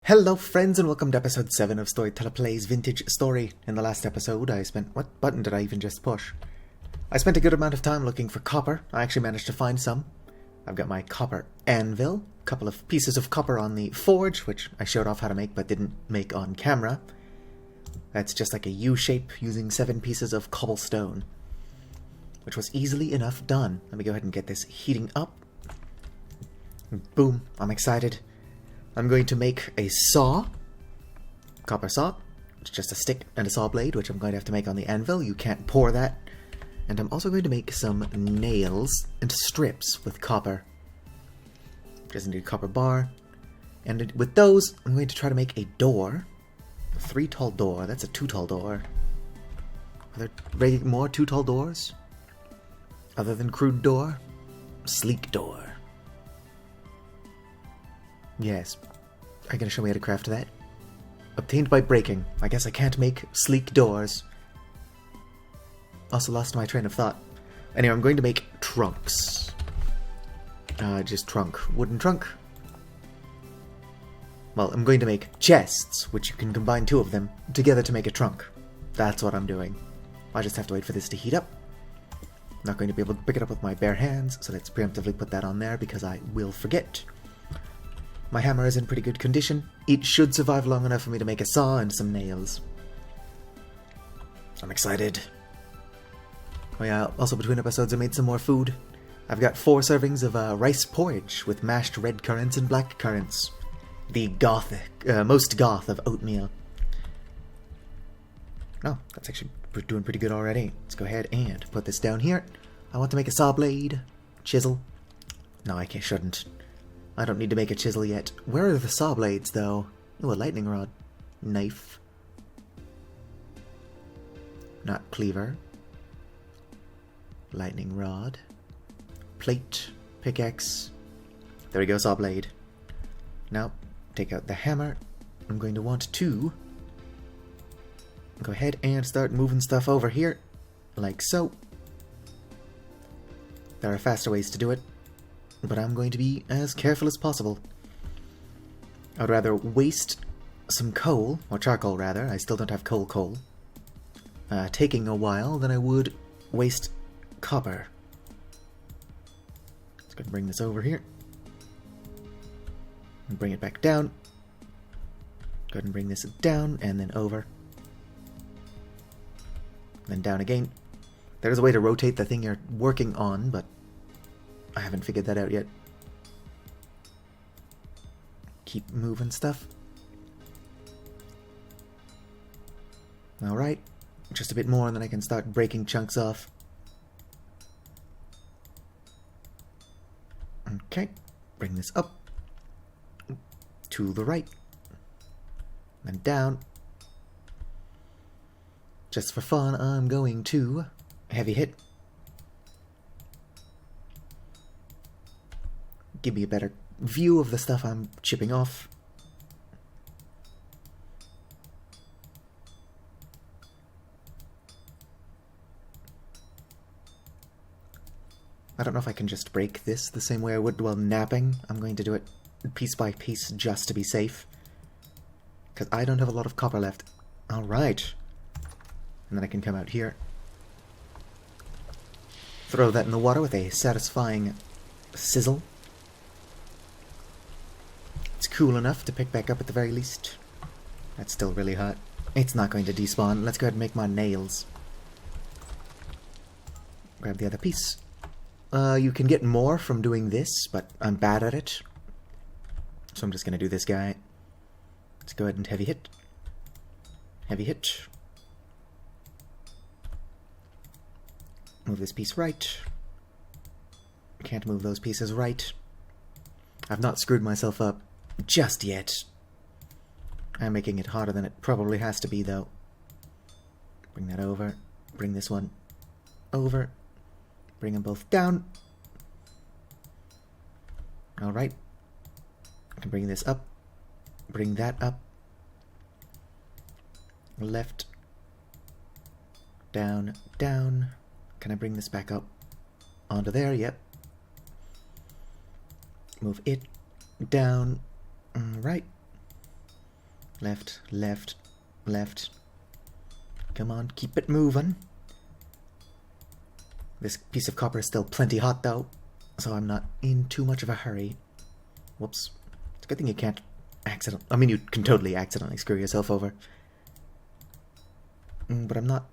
Hello friends and welcome to episode 7 of Storyteller Plays Vintage Story. In the last episode I spent... what button did I even just push? I spent a good amount of time looking for copper. I actually managed to find some. I've got my copper anvil, a couple of pieces of copper on the forge, which I showed off how to make but didn't make on camera. That's just like a U-shape using 7 pieces of cobblestone, which was easily enough done. Let me go ahead and get this heating up. Boom, I'm excited. I'm going to make a saw, copper saw. It's just a stick and a saw blade, which I'm going to have to make on the anvil. You can't pour that. And I'm also going to make some nails and strips with copper. Just need a copper bar. And with those, I'm going to try to make a door. A 3 tall door. That's a 2 tall door. Are there more 2 tall doors? Other than crude door? Sleek door. Yes. Are you going to show me how to craft that? Obtained by breaking. I guess I can't make sleek doors. Also lost my train of thought. Anyway, I'm going to make trunks. Just trunk. Wooden trunk. Well, I'm going to make chests, which you can combine 2 of them together to make a trunk. That's what I'm doing. I just have to wait for this to heat up. I'm not going to be able to pick it up with my bare hands, so let's preemptively put that on there because I will forget. My hammer is in pretty good condition. It should survive long enough for me to make a saw and some nails. I'm excited. Oh yeah, also between episodes I made some more food. I've got 4 servings of rice porridge with mashed red currants and black currants. The most goth of oatmeal. Oh, that's actually doing pretty good already. Let's go ahead and put this down here. I want to make a saw blade. Chisel. No, I shouldn't. I don't need to make a chisel yet. Where are the saw blades, though? Ooh, a lightning rod. Knife. Not cleaver. Lightning rod. Plate. Pickaxe. There we go, saw blade. Now, take out the hammer. I'm going to want to go ahead and start moving stuff over here. Like so. There are faster ways to do it, but I'm going to be as careful as possible. I would rather waste some coal, or charcoal rather, I still don't have coal, taking a while than I would waste copper. Let's go ahead and bring this over here. And bring it back down. Go ahead and bring this down, and then over. Then down again. There's a way to rotate the thing you're working on, but I haven't figured that out yet. Keep moving stuff. Alright. Just a bit more and then I can start breaking chunks off. Okay. Bring this up. To the right. Then down. Just for fun, I'm going to heavy hit. Give me a better view of the stuff I'm chipping off. I don't know if I can just break this the same way I would while napping. I'm going to do it piece by piece just to be safe, because I don't have a lot of copper left. Alright. And then I can come out here. Throw that in the water with a satisfying sizzle. It's cool enough to pick back up at the very least. That's still really hot. It's not going to despawn. Let's go ahead and make my nails. Grab the other piece. You can get more from doing this, but I'm bad at it. So I'm just going to do this guy. Let's go ahead and heavy hit. Heavy hit. Move this piece right. Can't move those pieces right. I've not screwed myself up just yet. I'm making it harder than it probably has to be, though. Bring that over. Bring this one over. Bring them both down. Alright. I can bring this up. Bring that up. Left. Down, down. Can I bring this back up? Onto there, yep. Move it down. Right. Left, left, left. Come on, keep it moving. This piece of copper is still plenty hot though, so I'm not in too much of a hurry. Whoops. It's a good thing you can't I mean, you can totally accidentally screw yourself over. But I'm not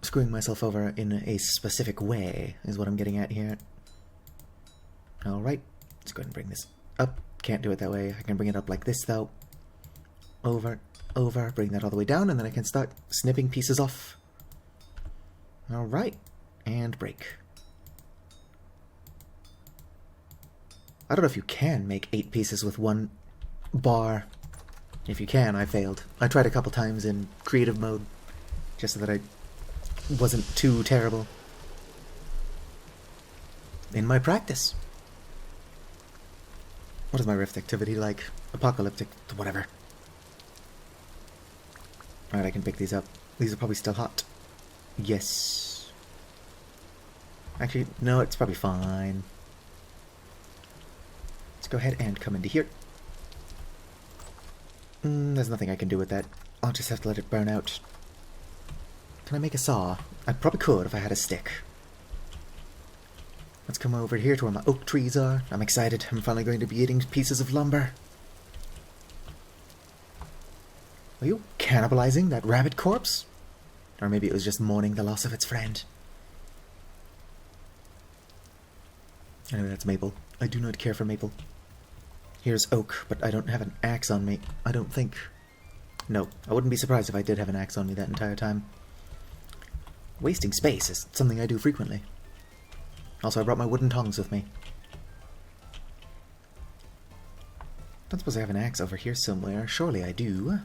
screwing myself over in a specific way, is what I'm getting at here. Alright, let's go ahead and bring this up. Can't do it that way. I can bring it up like this though. Over, over, bring that all the way down, and then I can start snipping pieces off. Alright, and break. I don't know if you can make 8 pieces with one bar. If you can, I failed. I tried a couple times in creative mode, just so that I wasn't too terrible in my practice. What is my rift activity like? Apocalyptic, whatever. Alright, I can pick these up. These are probably still hot. Yes. Actually, no, it's probably fine. Let's go ahead and come into here. There's nothing I can do with that. I'll just have to let it burn out. Can I make a saw? I probably could if I had a stick. Let's come over here to where my oak trees are. I'm excited. I'm finally going to be eating pieces of lumber. Are you cannibalizing that rabbit corpse? Or maybe it was just mourning the loss of its friend. Anyway, that's maple. I do not care for maple. Here's oak, but I don't have an axe on me. I don't think. No, I wouldn't be surprised if I did have an axe on me that entire time. Wasting space is something I do frequently. Also, I brought my wooden tongs with me. Don't suppose I have an axe over here somewhere. Surely I do.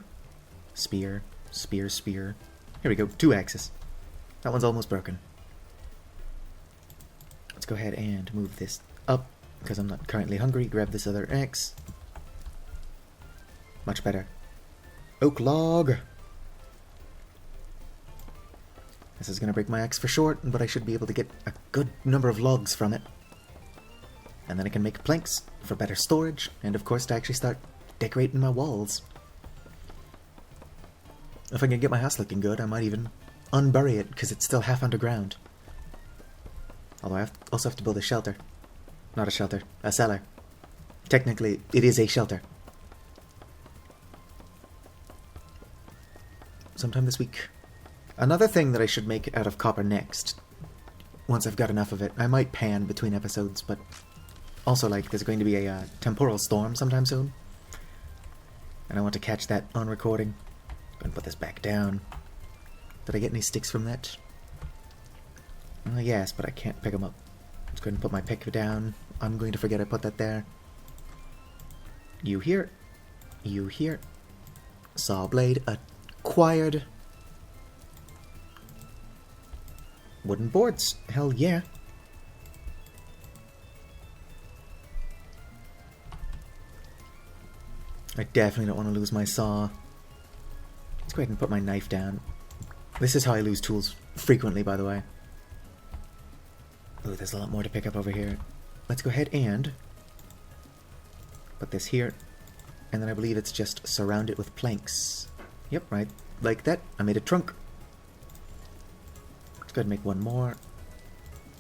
Spear, spear, spear. Here we go, 2 axes. That one's almost broken. Let's go ahead and move this up, because I'm not currently hungry. Grab this other axe. Much better. Oak log! This is going to break my axe for short, but I should be able to get a good number of logs from it. And then I can make planks for better storage, and of course to actually start decorating my walls. If I can get my house looking good, I might even unbury it, because it's still half underground. Although I also have to build a shelter. Not a shelter, a cellar. Technically, it is a shelter. Sometime this week. Another thing that I should make out of copper next, once I've got enough of it. I might pan between episodes, but also, like, there's going to be a temporal storm sometime soon. And I want to catch that on recording. Gonna put this back down. Did I get any sticks from that? Yes, but I can't pick them up. Let's go ahead and put my pick down. I'm going to forget I put that there. You here. You here. Saw blade acquired. Wooden boards. Hell yeah. I definitely don't want to lose my saw. Let's go ahead and put my knife down. This is how I lose tools frequently, by the way. Ooh, there's a lot more to pick up over here. Let's go ahead and put this here. And then I believe it's just surround it with planks. Yep, right like that. I made a trunk. Let's go ahead and make one more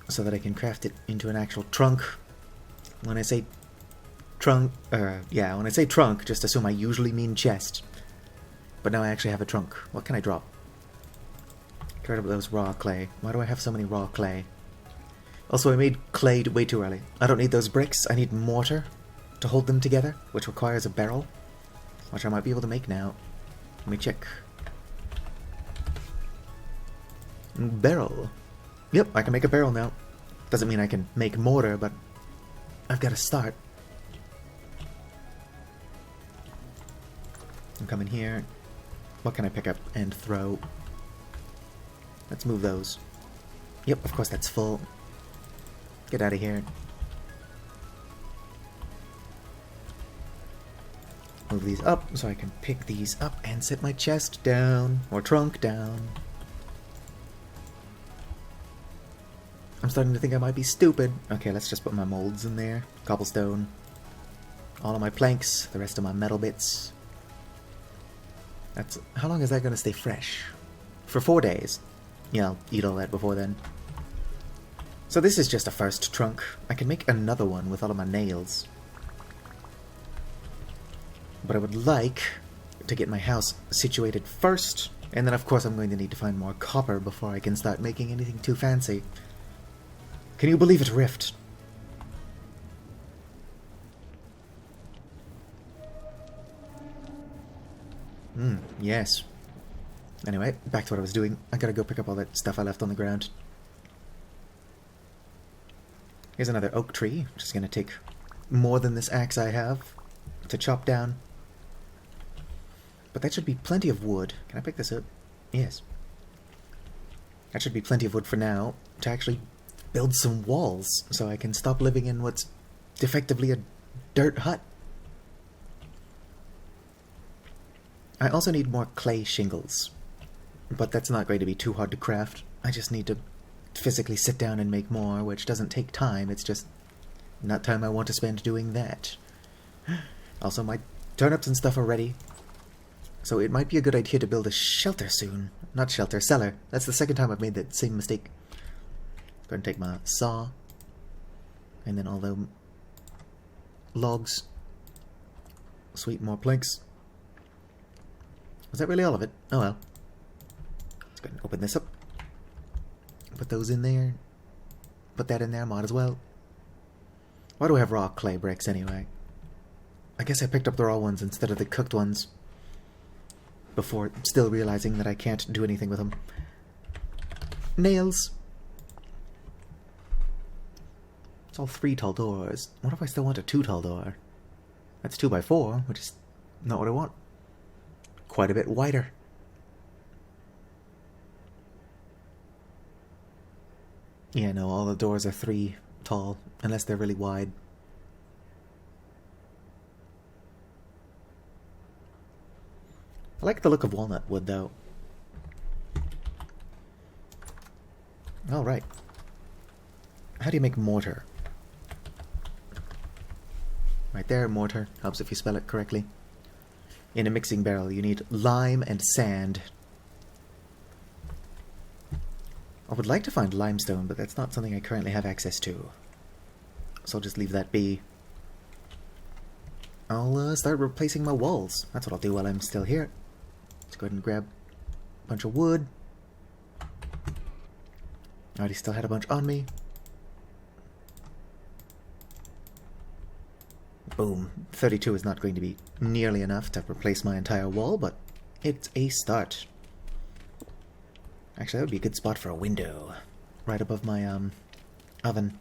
so that I can craft it into an actual trunk. When I say trunk, when I say trunk, just assume I usually mean chest. But now I actually have a trunk. What can I drop? Get rid of those raw clay. Why do I have so many raw clay? Also, I made clay way too early. I don't need those bricks. I need mortar to hold them together, which requires a barrel, which I might be able to make now. Let me check. Barrel. Yep, I can make a barrel now. Doesn't mean I can make mortar, but I've got to start. I'm coming here. What can I pick up and throw? Let's move those. Yep, of course that's full. Get out of here. Move these up so I can pick these up and set my chest down, or trunk down. I'm starting to think I might be stupid. Okay, let's just put my molds in there. Cobblestone. All of my planks, the rest of my metal bits. That's... How long is that going to stay fresh? For 4 days. Yeah, I'll eat all that before then. So this is just a first trunk. I can make another one with all of my nails. But I would like to get my house situated first, and then of course I'm going to need to find more copper before I can start making anything too fancy. Can you believe it, Rift? Yes. Anyway, back to what I was doing. I gotta go pick up all that stuff I left on the ground. Here's another oak tree, which is gonna take more than this axe I have to chop down. But that should be plenty of wood. Can I pick this up? Yes. That should be plenty of wood for now to actually build some walls so I can stop living in what's effectively a dirt hut. I also need more clay shingles, but that's not going to be too hard to craft. I just need to physically sit down and make more, which doesn't take time. It's just not time I want to spend doing that. Also, my turnips and stuff are ready, so it might be a good idea to build a shelter soon. Not shelter, cellar. That's the second time I've made that same mistake. Go ahead and take my saw, and then all the logs. Sweet, more planks. Was that really all of it? Oh well. Let's go ahead and open this up. Put those in there. Put that in there, might as well. Why do I have raw clay bricks anyway? I guess I picked up the raw ones instead of the cooked ones, before still realizing that I can't do anything with them. Nails. It's all 3 tall doors. What if I still want a 2 tall door? That's 2x4, which is not what I want. Quite a bit wider. Yeah, no, all the doors are 3 tall, unless they're really wide. I like the look of walnut wood, though. Alright. How do you make mortar? Right there, mortar. Helps if you spell it correctly. In a mixing barrel, you need lime and sand. I would like to find limestone, but that's not something I currently have access to. So I'll just leave that be. I'll start replacing my walls. That's what I'll do while I'm still here. Let's go ahead and grab a bunch of wood. I already still had a bunch on me. Boom. 32 is not going to be nearly enough to replace my entire wall, but it's a start. Actually, that would be a good spot for a window. Right above my, oven.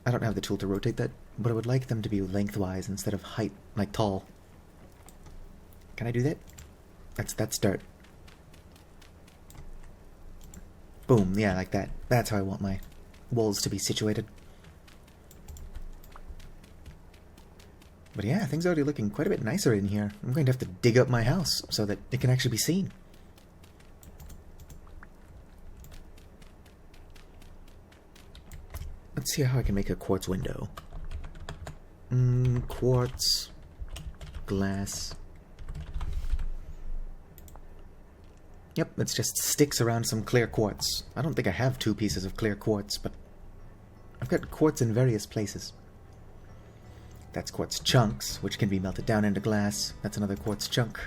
I don't have the tool to rotate that, but I would like them to be lengthwise instead of height, like tall. Can I do that? That's dirt. Boom, yeah, like that. That's how I want my walls to be situated. But yeah, things are already looking quite a bit nicer in here. I'm going to have to dig up my house so that it can actually be seen. Let's see how I can make a quartz window. Quartz. Glass. Yep, it's just sticks around some clear quartz. I don't think I have 2 pieces of clear quartz, but I've got quartz in various places. That's quartz chunks, which can be melted down into glass. That's another quartz chunk.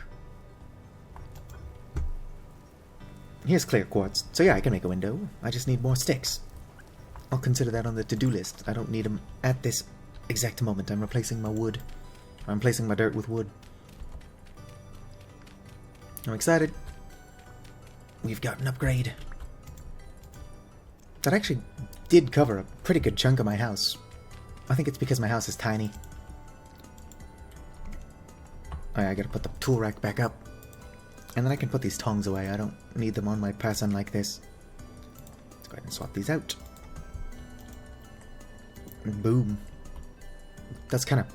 Here's clear quartz. So yeah, I can make a window. I just need more sticks. I'll consider that on the to-do list. I don't need them at this exact moment. I'm replacing my wood. I'm replacing my dirt with wood. I'm excited. We've got an upgrade. That actually did cover a pretty good chunk of my house. I think it's because my house is tiny. Alright, I gotta put the tool rack back up. And then I can put these tongs away. I don't need them on my person like this. Let's go ahead and swap these out. Boom. Does kind of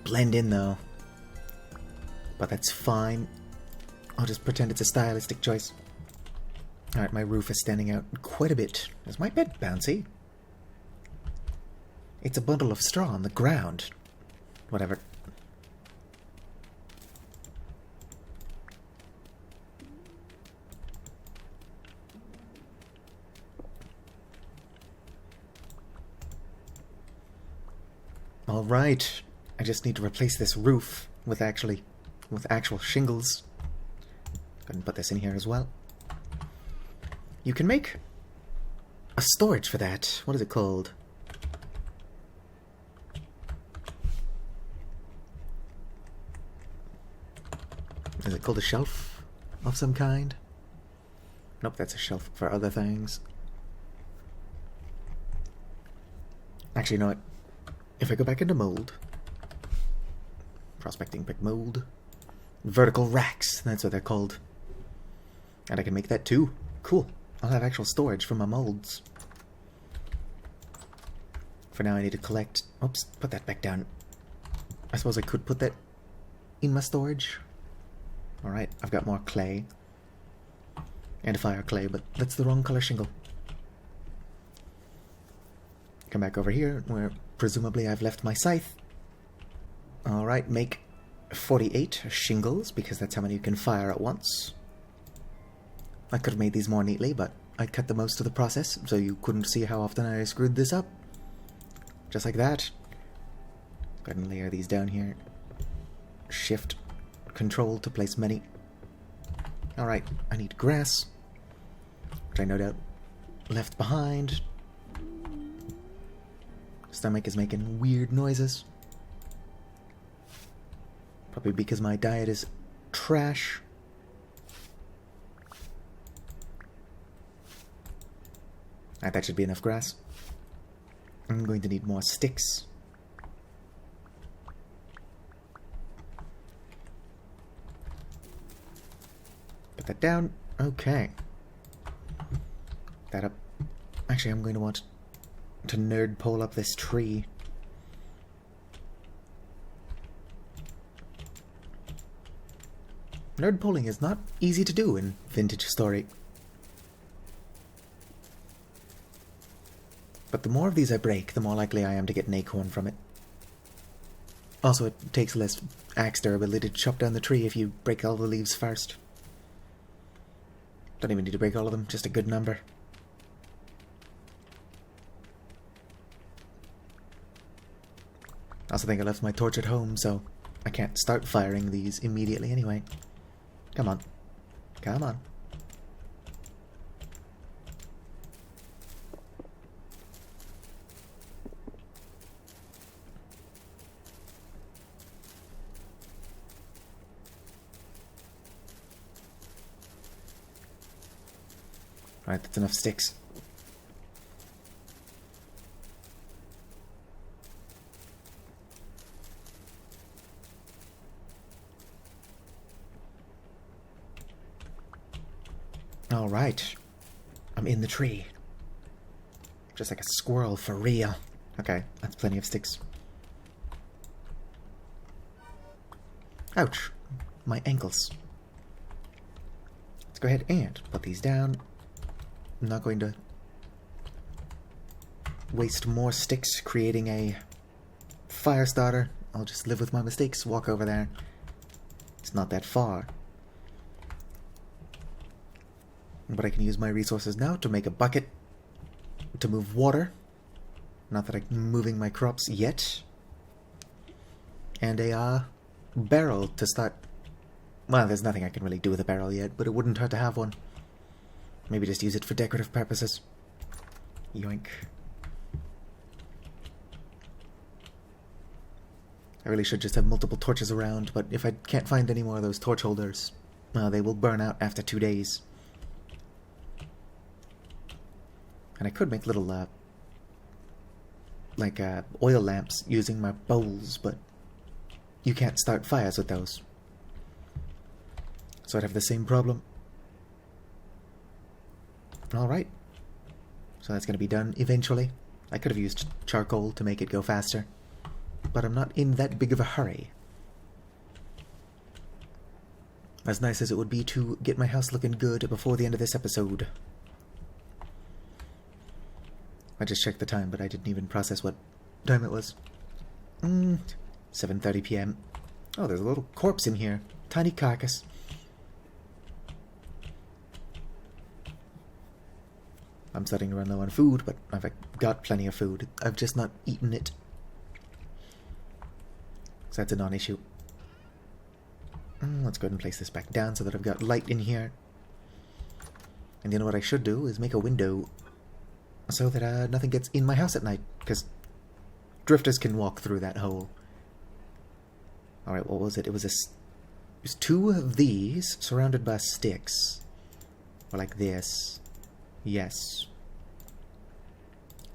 blend in though. But that's fine. I'll just pretend it's a stylistic choice. Alright, my roof is standing out quite a bit. Is my bed bouncy? It's a bundle of straw on the ground. Whatever. Alright. I just need to replace this roof with actual shingles. Go ahead and put this in here as well. You can make a storage for that. What is it called? Is it called a shelf of some kind? Nope, that's a shelf for other things. Actually, you know what? If I go back into mold, prospecting pick mold, vertical racks, that's what they're called. And I can make that too. Cool. I'll have actual storage for my molds. For now I need to collect... Oops, put that back down. I suppose I could put that in my storage. Alright, I've got more clay. And a fire clay, but that's the wrong color shingle. Come back over here, where presumably I've left my scythe. Alright, make 48 shingles, because that's how many you can fire at once. I could have made these more neatly, but I cut the most of the process, so you couldn't see how often I screwed this up. Just like that. Go ahead and layer these down here. Shift, Control to place many. Alright, I need grass, which I no doubt left behind. Stomach is making weird noises. Probably because my diet is trash. Alright, that should be enough grass. I'm going to need more sticks. Put that down. Okay. That up. Actually, I'm going to want to nerd pole up this tree. Nerd poling is not easy to do in Vintage Story. But the more of these I break, the more likely I am to get an acorn from it. Also, it takes less axe durability to chop down the tree if you break all the leaves first. Don't even need to break all of them, just a good number. I also think I left my torch at home, so I can't start firing these immediately anyway. Come on. Come on. Alright, that's enough sticks. Alright. I'm in the tree. Just like a squirrel for real. Okay, that's plenty of sticks. Ouch. My ankles. Let's go ahead and put these down. I'm not going to waste more sticks creating a fire starter. I'll just live with my mistakes, walk over there. It's not that far. But I can use my resources now to make a bucket to move water. Not that I'm moving my crops yet. And a barrel to start... Well, there's nothing I can really do with a barrel yet, but it wouldn't hurt to have one. Maybe just use it for decorative purposes. Yoink. I really should just have multiple torches around, but if I can't find any more of those torch holders, they will burn out after 2 days. And I could make little, oil lamps using my bowls, but you can't start fires with those. So I'd have the same problem. Alright. So that's going to be done eventually. I could have used charcoal to make it go faster, but I'm not in that big of a hurry. As nice as it would be to get my house looking good before the end of this episode. I just checked the time, but I didn't even process what time it was. 7:30 p.m. Oh, there's a little corpse in here. Tiny carcass. I'm starting to run low on food, but I've got plenty of food. I've just not eaten it. that's a non-issue. Let's go ahead and place this back down so that I've got light in here. And you know what I should do is make a window so that nothing gets in my house at night, because drifters can walk through that hole. Alright, what was it? It was two of these surrounded by sticks. Or like this. Yes.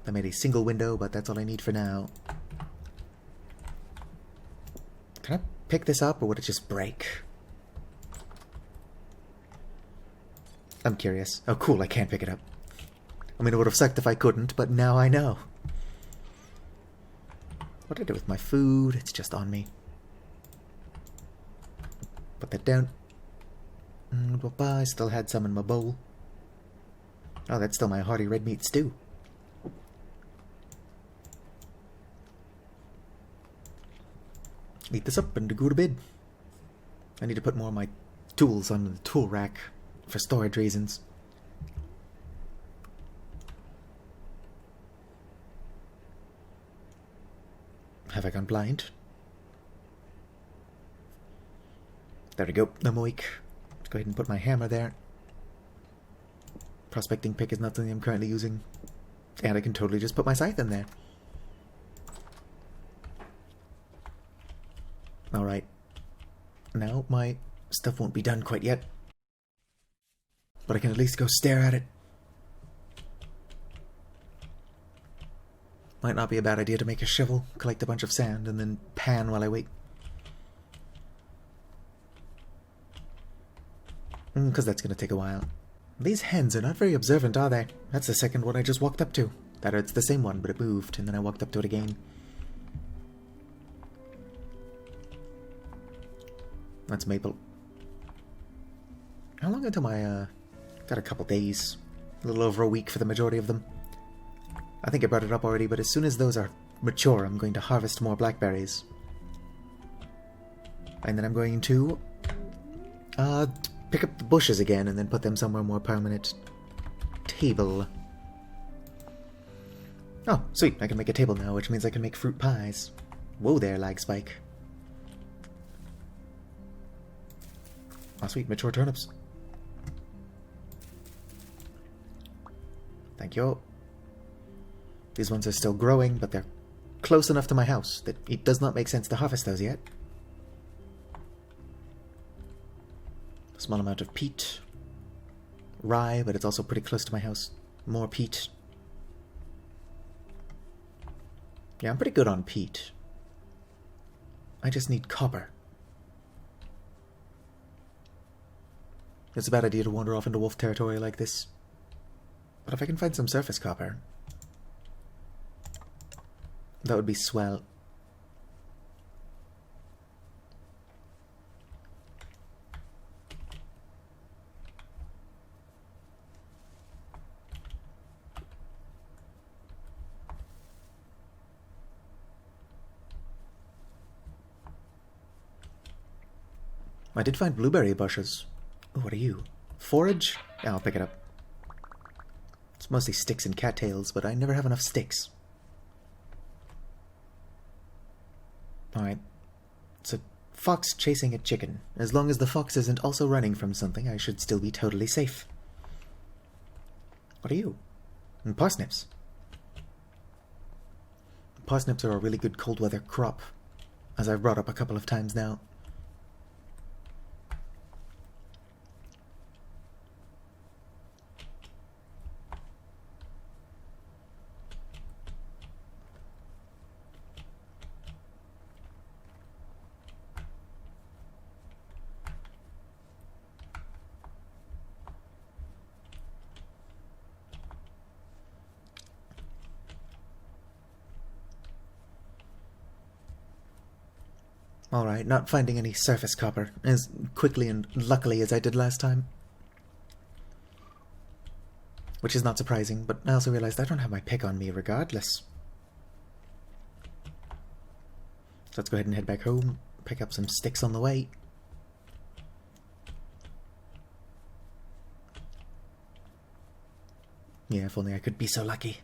I made a single window, but that's all I need for now. Can I pick this up, or would it just break? I'm curious. Oh, cool, I can't pick it up. I mean, it would have sucked if I couldn't, but now I know. What did I do with my food? It's just on me. Put that down. I still had some in my bowl. Oh, that's still my hearty red meat stew. Eat this up and go to bed. I need to put more of my tools on the tool rack for storage reasons. Have I gone blind? There we go. I'm awake. Let's go ahead and put my hammer there. Prospecting pick is not something I'm currently using. And I can totally just put my scythe in there. Alright. Now my stuff won't be done quite yet. But I can at least go stare at it. Might not be a bad idea to make a shovel, collect a bunch of sand, and then pan while I wait. Because that's going to take a while. These hens are not very observant, are they? That's the second one I just walked up to. That it's the same one, but it moved, and then I walked up to it again. That's maple. How long until my, got a couple days. A little over a week for the majority of them. I think I brought it up already, but as soon as those are mature, I'm going to harvest more blackberries. And then I'm going to pick up the bushes again and then put them somewhere more permanent. Table. Oh, sweet. I can make a table now, which means I can make fruit pies. Whoa there, lag spike. Oh, sweet. Mature turnips. Thank you. These ones are still growing, but they're close enough to my house that it does not make sense to harvest those yet. Small amount of peat. Rye, but it's also pretty close to my house. More peat. Yeah, I'm pretty good on peat. I just need copper. It's a bad idea to wander off into wolf territory like this. But if I can find some surface copper, that would be swell. I did find blueberry bushes. Oh, what are you? Forage? Yeah, I'll pick it up. It's mostly sticks and cattails, but I never have enough sticks. Alright. It's a fox chasing a chicken. As long as the fox isn't also running from something, I should still be totally safe. What are you? Parsnips. Parsnips are a really good cold weather crop, as I've brought up a couple of times now. Alright, not finding any surface copper as quickly and luckily as I did last time. Which is not surprising, but I also realized I don't have my pick on me regardless. So let's go ahead and head back home, pick up some sticks on the way. Yeah, if only I could be so lucky.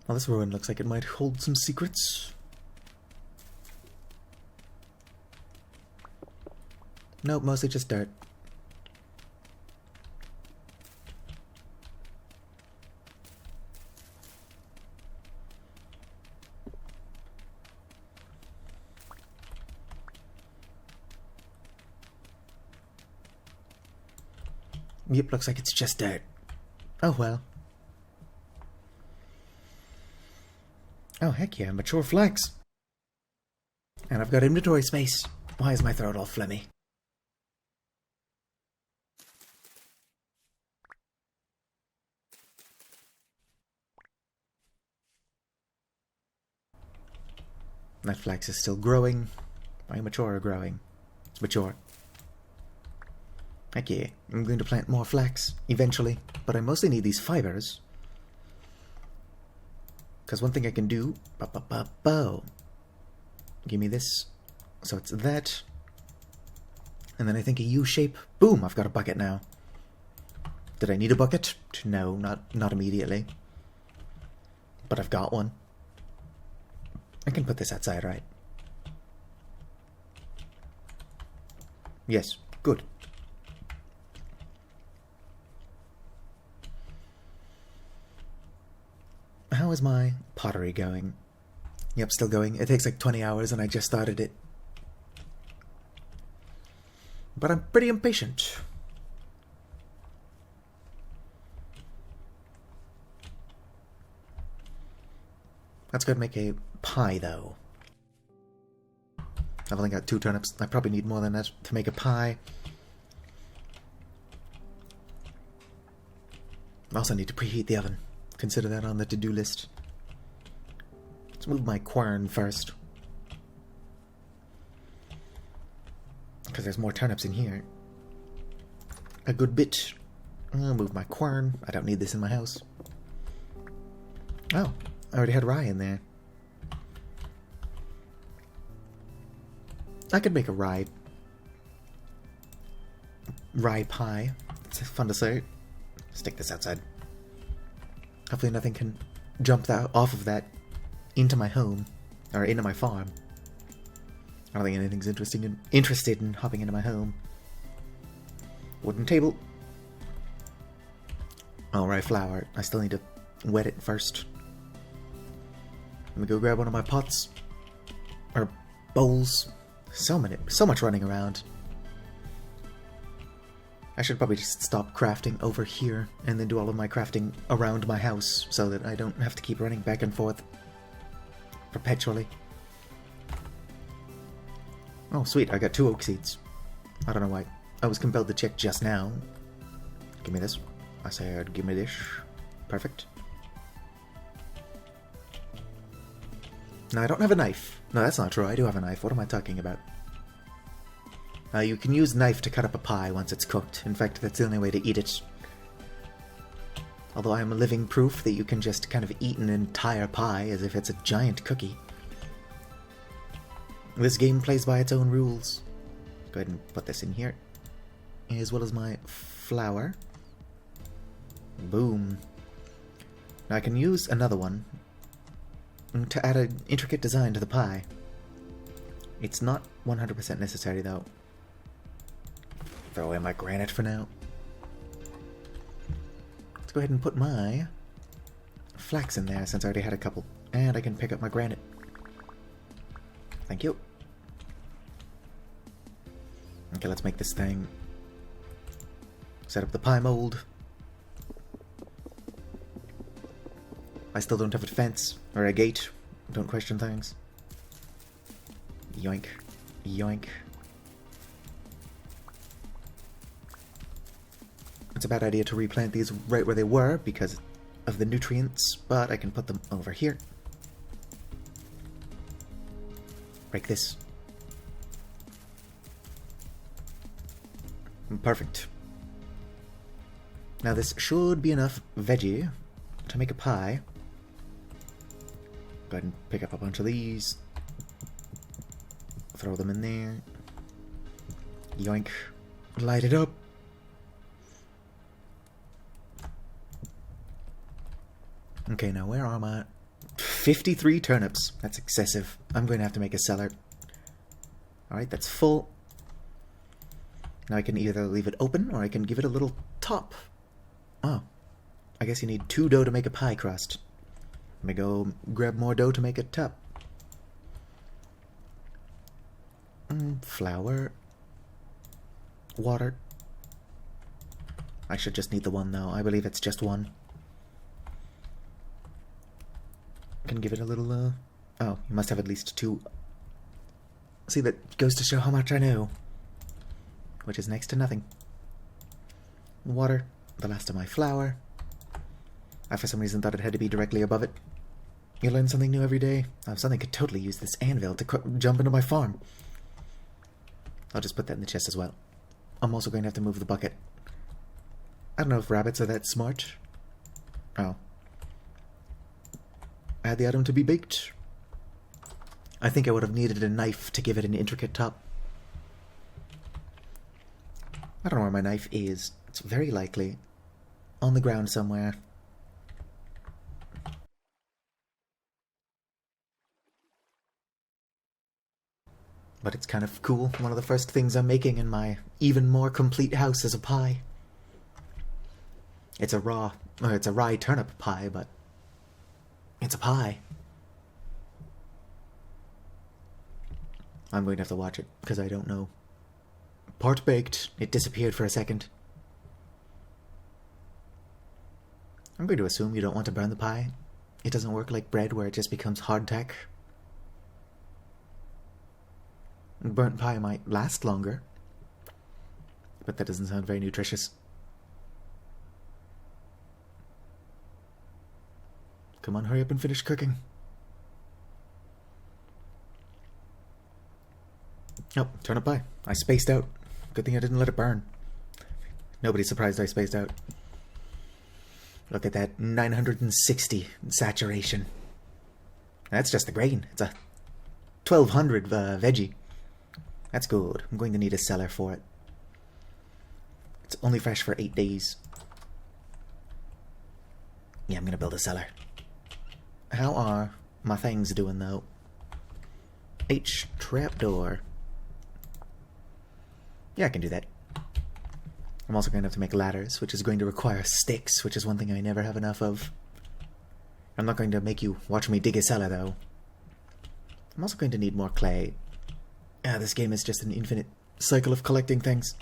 Well, this ruin looks like it might hold some secrets. Nope, mostly just dirt. Yep, looks like it's just dirt. Oh well. Oh heck yeah, mature flax. And I've got inventory space. Why is my throat all phlegmy? That flax is still growing. My mature are growing. It's mature. Heck yeah, I'm going to plant more flax eventually, but I mostly need these fibers. Because one thing I can do, give me this, so it's that, and then I think a U shape. Boom! I've got a bucket now. Did I need a bucket? No, not immediately. But I've got one. I can put this outside, right? Yes, good. How is my pottery going? Yep, still going. It takes like 20 hours and I just started it. But I'm pretty impatient. Let's go and make a pie, though. I've only got 2 turnips. I probably need more than that to make a pie. I also need to preheat the oven. Consider that on the to-do list. Let's move my quern first. Because there's more turnips in here. A good bit. I'll move my quern. I don't need this in my house. Oh, I already had rye in there. I could make a rye pie. It's fun to say. Stick this outside. Hopefully nothing can jump off of that into my home, or into my farm. I don't think anything's interested in hopping into my home. Wooden table. Alright, flour. I still need to wet it first. Let me go grab one of my pots. Or bowls. So much running around. I should probably just stop crafting over here and then do all of my crafting around my house so that I don't have to keep running back and forth perpetually. Oh, sweet, I got 2 oak seeds. I don't know why. I was compelled to check just now. Give me this. I said, give me this. Perfect. Now, I don't have a knife. No, that's not true. I do have a knife. What am I talking about? You can use knife to cut up a pie once it's cooked. In fact, that's the only way to eat it. Although I am a living proof that you can just kind of eat an entire pie as if it's a giant cookie. This game plays by its own rules. Go ahead and put this in here. As well as my flour. Boom. Now I can use another one to add an intricate design to the pie. It's not 100% necessary though. Throw away my granite for now. Let's go ahead and put my flax in there since I already had a couple. And I can pick up my granite. Thank you. Okay, let's make this thing. Set up the pie mold. I still don't have a fence or a gate. Don't question things. Yoink. Yoink. It's a bad idea to replant these right where they were because of the nutrients, but I can put them over here. Break this. Perfect. Now this should be enough veggie to make a pie. Go ahead and pick up a bunch of these. Throw them in there. Yoink. Light it up. Okay, now where are my 53 turnips. That's excessive. I'm going to have to make a cellar. Alright, that's full. Now I can either leave it open or I can give it a little top. Oh. I guess you need 2 dough to make a pie crust. Let me go grab more dough to make a top. Flour. Water. I should just need the one though. I believe it's just one. Can give it a little, oh, you must have at least 2. See, that goes to show how much I know. Which is next to nothing. Water. The last of my flour. I, for some reason, thought it had to be directly above it. You learn something new every day. I suddenly could totally use this anvil to jump into my farm. I'll just put that in the chest as well. I'm also going to have to move the bucket. I don't know if rabbits are that smart. Oh. Add the item to be baked. I think I would have needed a knife to give it an intricate top. I don't know where my knife is. It's very likely on the ground somewhere. But it's kind of cool. One of the first things I'm making in my even more complete house is a pie. It's a rye turnip pie, but it's a pie. I'm going to have to watch it, because I don't know. Part baked. It disappeared for a second. I'm going to assume you don't want to burn the pie. It doesn't work like bread where it just becomes hardtack. Burnt pie might last longer, but that doesn't sound very nutritious. Come on, hurry up and finish cooking. Oh, turnip pie. I spaced out. Good thing I didn't let it burn. Nobody's surprised I spaced out. Look at that, 960 saturation. That's just the grain. It's a 1200 veggie. That's good. I'm going to need a cellar for it. It's only fresh for 8 days. Yeah, I'm going to build a cellar. How are my things doing, though? H trapdoor. Yeah, I can do that. I'm also going to have to make ladders, which is going to require sticks, which is one thing I never have enough of. I'm not going to make you watch me dig a cellar, though. I'm also going to need more clay. This game is just an infinite cycle of collecting things.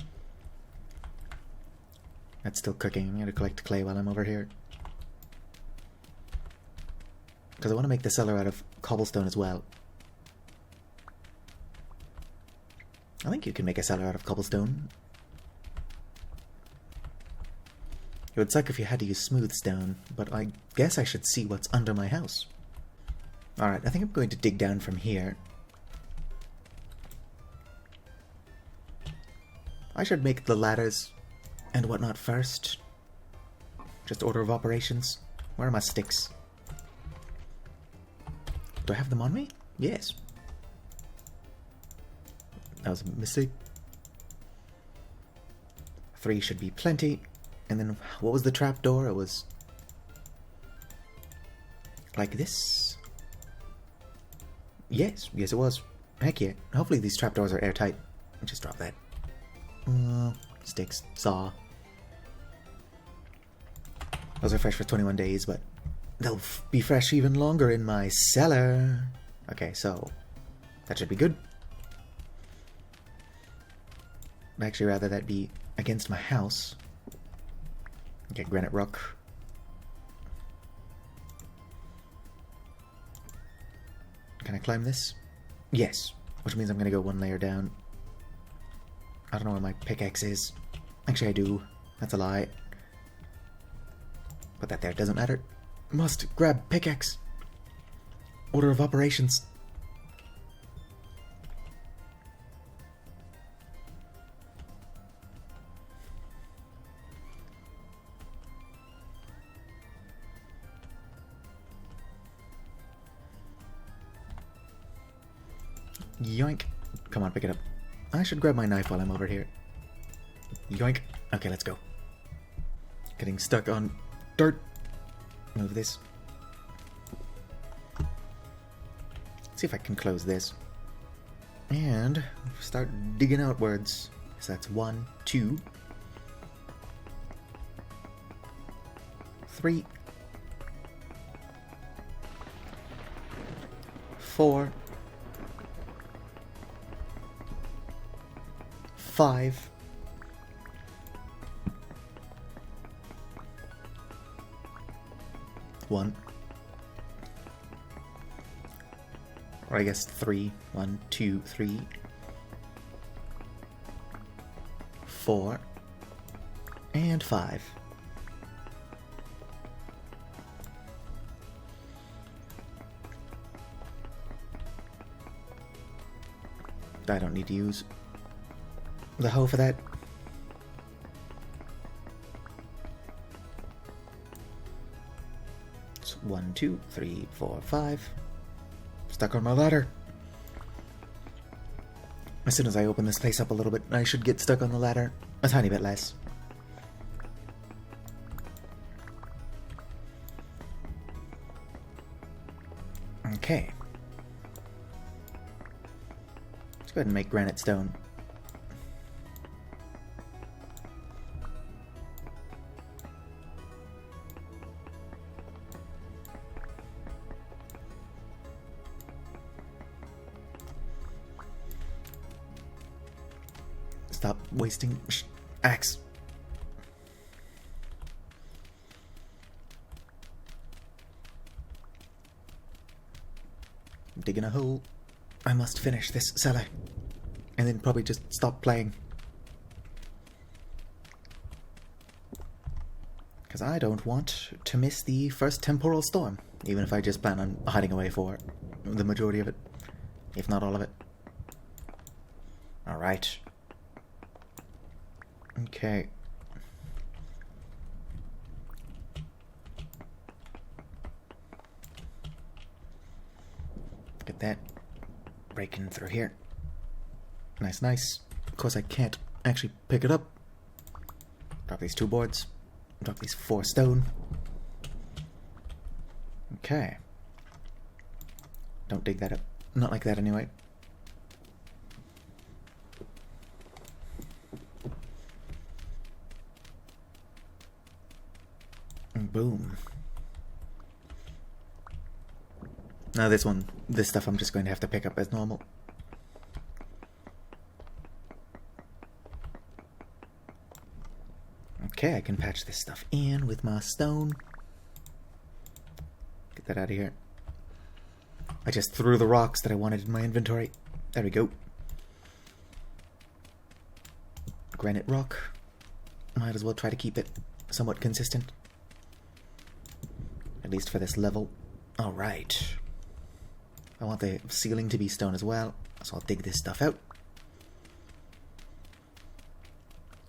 That's still cooking. I'm going to collect clay while I'm over here. Because I want to make the cellar out of cobblestone as well. I think you can make a cellar out of cobblestone. It would suck if you had to use smooth stone, but I guess I should see what's under my house. Alright, I think I'm going to dig down from here. I should make the ladders and whatnot first. Just order of operations. Where are my sticks? Do I have them on me? Yes. That was a mistake. 3 should be plenty. And then, what was the trapdoor? It was like this. Yes, yes it was. Heck yeah. Hopefully these trapdoors are airtight. Just drop that. Sticks, saw. Those are fresh for 21 days, but they'll be fresh even longer in my cellar. Okay, so that should be good. I'd actually rather that be against my house. Okay, granite rock. Can I climb this? Yes, which means I'm gonna go 1 layer down. I don't know where my pickaxe is. Actually, I do. That's a lie. Put that there. Doesn't matter. Must grab pickaxe. Order of operations. Yoink. Come on, pick it up. I should grab my knife while I'm over here. Yoink. Okay, let's go. Getting stuck on dirt. Move this. See if I can close this. And start digging outwards. So that's 1, 2, 3, 4, 5, 1, or I guess 3, 1, 2, 3, 4, and 5. I don't need to use the hoe for that. It's 1, 2, 3, 4, 5. Stuck on my ladder. As soon as I open this place up a little bit, I should get stuck on the ladder a tiny bit less. Okay. Let's go ahead and make granite stone. Stop wasting axe. I'm digging a hole. I must finish this cellar. And then probably just stop playing. Because I don't want to miss the first temporal storm. Even if I just plan on hiding away for the majority of it. If not all of it. Alright. Okay. Look at that. Breaking through here. Nice, nice. Of course I can't actually pick it up. Drop these 2 boards. Drop these 4 stone. Okay. Don't dig that up. Not like that anyway. And boom. Now this stuff I'm just going to have to pick up as normal. Okay, I can patch this stuff in with my stone. Get that out of here. I just threw the rocks that I wanted in my inventory. There we go. Granite rock. Might as well try to keep it somewhat consistent. At least for this level. Alright. I want the ceiling to be stone as well, so I'll dig this stuff out.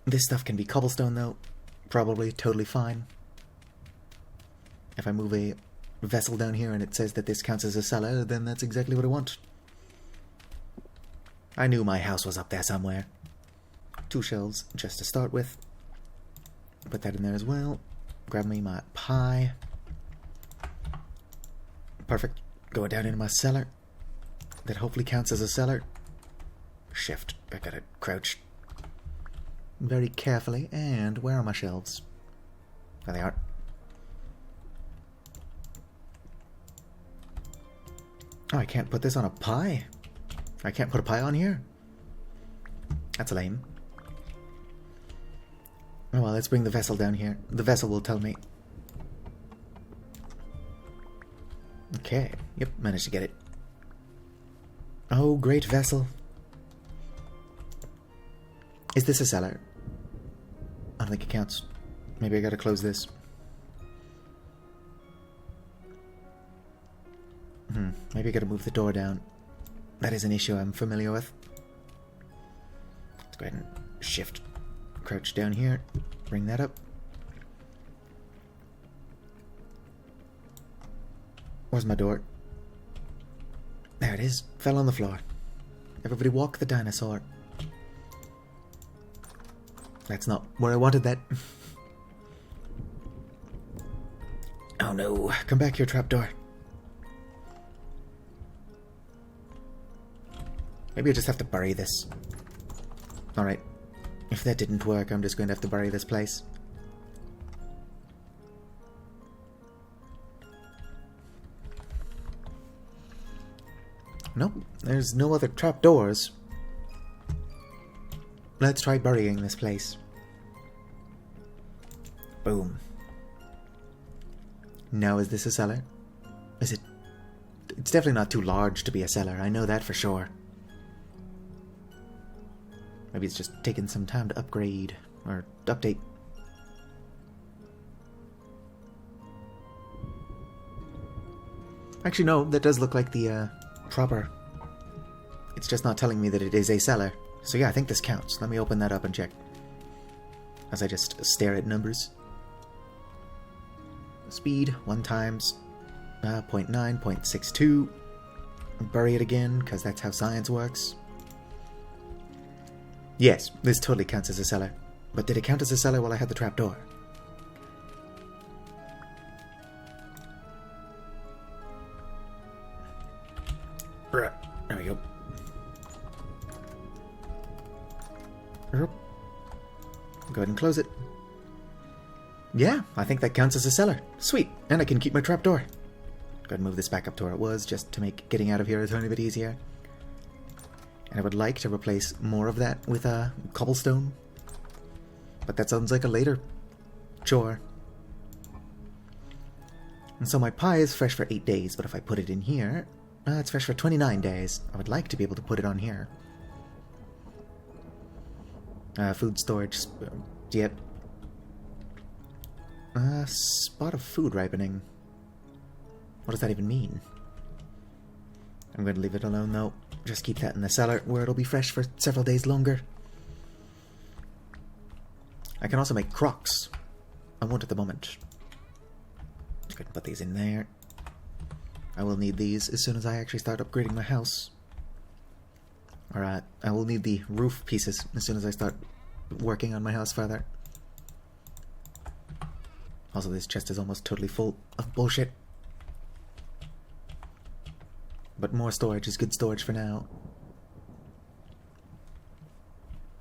This stuff can be cobblestone though. Probably totally fine. If I move a vessel down here and it says that this counts as a cellar, then that's exactly what I want. I knew my house was up there somewhere. 2 shelves just to start with. Put that in there as well. Grab me my pie. Perfect. Go down into my cellar. That hopefully counts as a cellar. Shift. I gotta crouch very carefully. And where are my shelves? There they are. Oh, I can't put this on a pie. I can't put a pie on here. That's lame. Oh well, let's bring the vessel down here. The vessel will tell me. Okay. Yep, managed to get it. Oh, great vessel. Is this a cellar? I don't think it counts. Maybe I gotta close this. Maybe I gotta move the door down. That is an issue I'm familiar with. Let's go ahead and shift. Crouch down here. Bring that up. Where's my door? There it is. Fell on the floor. Everybody walk the dinosaur. That's not where I wanted that. Oh no. Come back here, trapdoor. Maybe I just have to bury this. Alright. If that didn't work, I'm just going to have to bury this place. Nope, there's no other trapdoors. Let's try burying this place. Boom. Now, is this a cellar? Is it? It's definitely not too large to be a cellar, I know that for sure. Maybe it's just taking some time to upgrade, or update. Actually, no, that does look like the, proper. It's just not telling me that it is a cellar. So yeah, I think this counts. Let me open that up and check. As I just stare at numbers. Speed, 1 times 0.9, 0.62. Bury it again, because that's how science works. Yes, this totally counts as a cellar. But did it count as a cellar while I had the trapdoor? There we go. Go ahead and close it. Yeah, I think that counts as a cellar. Sweet, and I can keep my trapdoor. Go ahead and move this back up to where it was, just to make getting out of here a tiny bit easier. And I would like to replace more of that with cobblestone. But that sounds like a later chore. And so my pie is fresh for 8 days, but if I put it in here, it's fresh for 29 days. I would like to be able to put it on here. Food storage. Yep. Spot of food ripening. What does that even mean? I'm going to leave it alone though. Just keep that in the cellar where it'll be fresh for several days longer. I can also make crocks. I won't at the moment. Just going to put these in there. I will need these as soon as I actually start upgrading my house. Alright, I will need the roof pieces as soon as I start working on my house further. Also, this chest is almost totally full of bullshit. But more storage is good storage for now.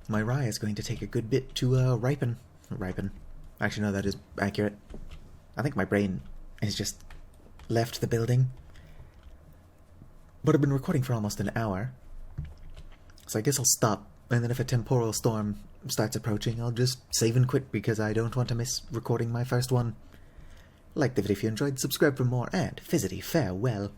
My rye is going to take a good bit to ripen. Actually, no, that is accurate. I think my brain has just left the building. But I've been recording for almost an hour. So I guess I'll stop. And then if a temporal storm starts approaching, I'll just save and quit because I don't want to miss recording my first one. Like the video if you enjoyed, subscribe for more, and fizzity farewell.